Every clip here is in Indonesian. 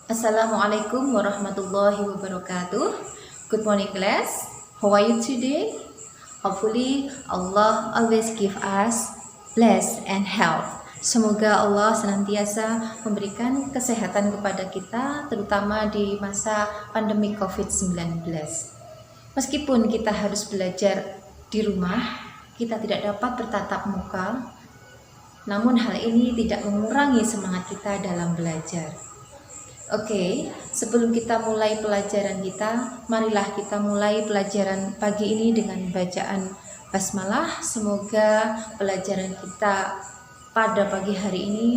Assalamualaikum warahmatullahi wabarakatuh. Good morning class. How are you today? Hopefully Allah always give us bless and health. Semoga Allah senantiasa memberikan kesehatan kepada kita, terutama di masa pandemi COVID-19. Meskipun kita harus belajar di rumah, kita tidak dapat bertatap muka, namun hal ini tidak mengurangi semangat kita dalam belajar. Oke, sebelum kita mulai pelajaran kita, marilah kita mulai pelajaran pagi ini dengan bacaan basmalah. Semoga pelajaran kita pada pagi hari ini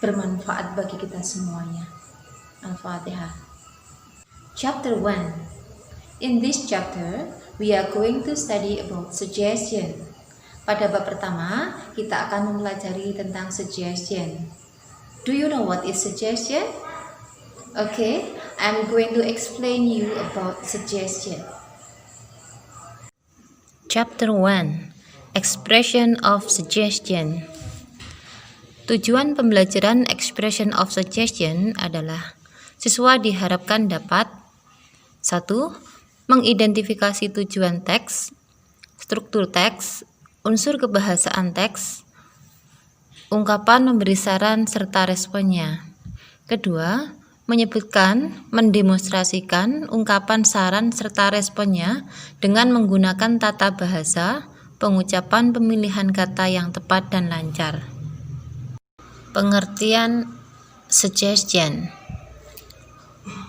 bermanfaat bagi kita semuanya. Al-Fatihah. Chapter 1. In this chapter, we are going to study about suggestion. Pada bab pertama, kita akan mempelajari tentang suggestion. Do you know what is suggestion? Okay, I'm going to explain you about suggestion. Chapter 1. Expression of suggestion. Tujuan pembelajaran expression of suggestion adalah siswa diharapkan dapat 1. Mengidentifikasi tujuan teks, struktur teks, unsur kebahasaan teks, ungkapan memberi saran serta responnya. Kedua, menyebutkan, mendemonstrasikan ungkapan saran serta responnya dengan menggunakan tata bahasa, pengucapan pemilihan kata yang tepat dan lancar. Pengertian suggestion.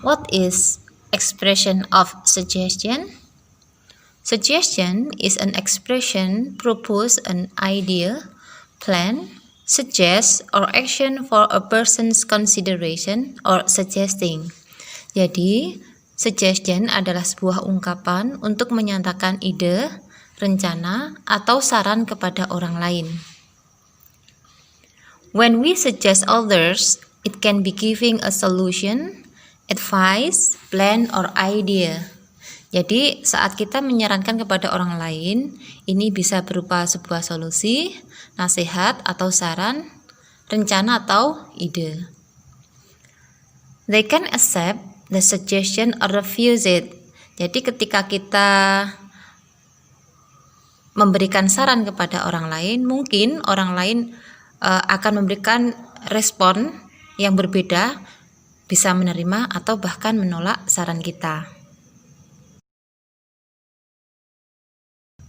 What is expression of suggestion? Suggestion is an expression propose an idea, plan, suggest or action for a person's consideration or suggesting. Jadi, suggestion adalah sebuah ungkapan untuk menyatakan ide, rencana, atau saran kepada orang lain. When we suggest others, it can be giving a solution, advice, plan, or idea. Jadi, saat kita menyarankan kepada orang lain, ini bisa berupa sebuah solusi, nasihat atau saran, rencana atau ide. They can accept the suggestion or refuse it. Jadi ketika kita memberikan saran kepada orang lain, mungkin orang lain akan memberikan respon yang berbeda, bisa menerima atau bahkan menolak saran kita.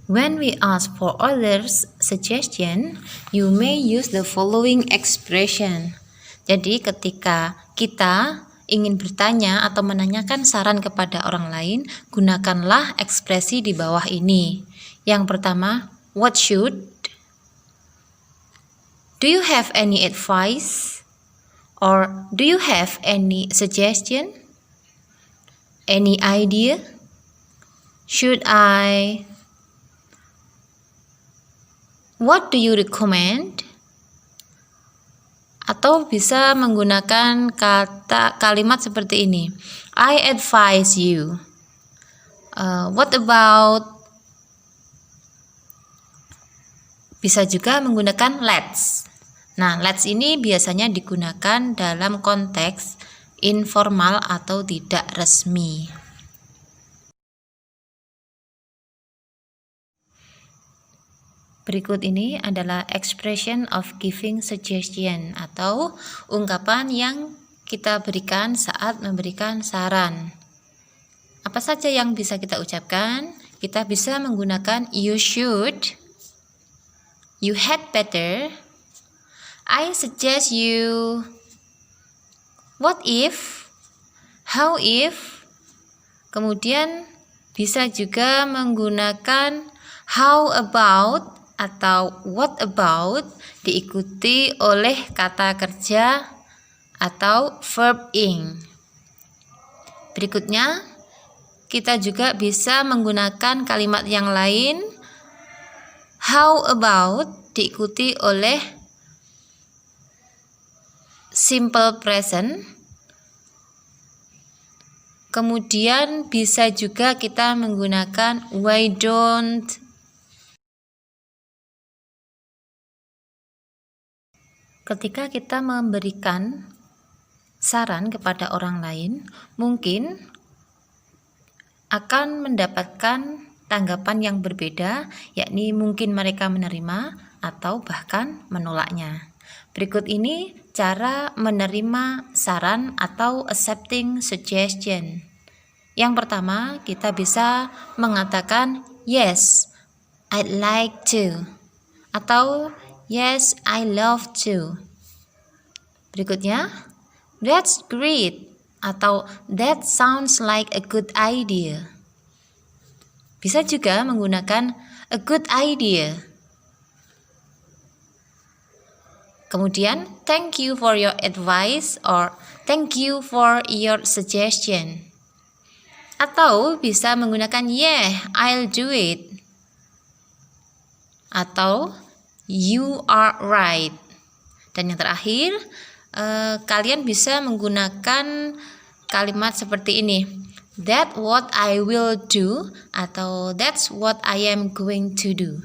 When we ask for others' suggestion, you may use the following expression. Jadi ketika kita ingin bertanya atau menanyakan saran kepada orang lain, gunakanlah ekspresi di bawah ini. Yang pertama, what should? Do you have any advice? Or do you have any suggestion? Any idea? Should I? What do you recommend? Atau bisa menggunakan kalimat seperti ini. I advise you. What about? Bisa juga menggunakan let's. Nah, let's ini biasanya digunakan dalam konteks informal atau tidak resmi. Berikut ini adalah expression of giving suggestion atau ungkapan yang kita berikan saat memberikan saran. Apa saja yang bisa kita ucapkan? Kita bisa menggunakan you should, you had better, I suggest you, what if, how if. Kemudian bisa juga menggunakan how about atau what about diikuti oleh kata kerja atau verb ing. Berikutnya, kita juga bisa menggunakan kalimat yang lain. How about diikuti oleh simple present. Kemudian bisa juga kita menggunakan why don't. Ketika kita memberikan saran kepada orang lain, mungkin akan mendapatkan tanggapan yang berbeda, yakni mungkin mereka menerima atau bahkan menolaknya. Berikut ini cara menerima saran atau accepting suggestion. Yang pertama, kita bisa mengatakan yes, I'd like to, atau yes, I love to. Berikutnya, that's great, atau that sounds like a good idea. Bisa juga menggunakan a good idea. Kemudian, thank you for your advice or thank you for your suggestion. Atau bisa menggunakan yeah, I'll do it. Atau you are right. Dan yang terakhir, kalian bisa menggunakan kalimat seperti ini. That's what I will do atau that's what I am going to do.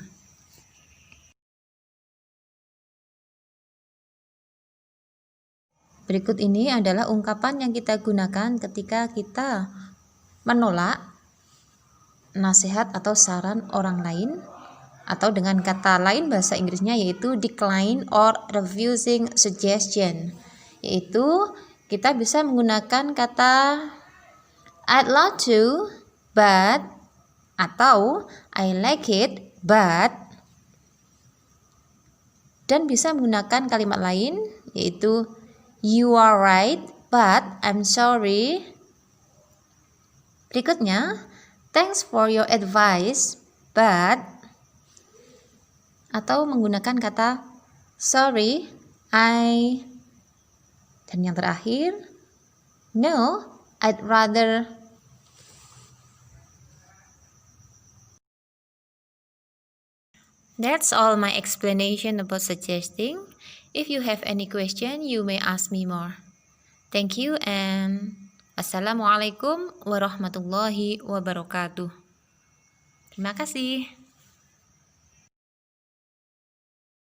Berikut ini adalah ungkapan yang kita gunakan ketika kita menolak nasihat atau saran orang lain, atau dengan kata lain bahasa Inggrisnya yaitu decline or refusing suggestion. Yaitu kita bisa menggunakan kata I'd love to, but, atau I like it, but, dan bisa menggunakan kalimat lain yaitu you are right, but I'm sorry. Berikutnya, thanks for your advice, but, atau menggunakan kata sorry, I, dan yang terakhir, no, I'd rather. That's all my explanation about suggesting. If you have any question, you may ask me more. Thank you and Assalamualaikum warahmatullahi wabarakatuh. Terima kasih.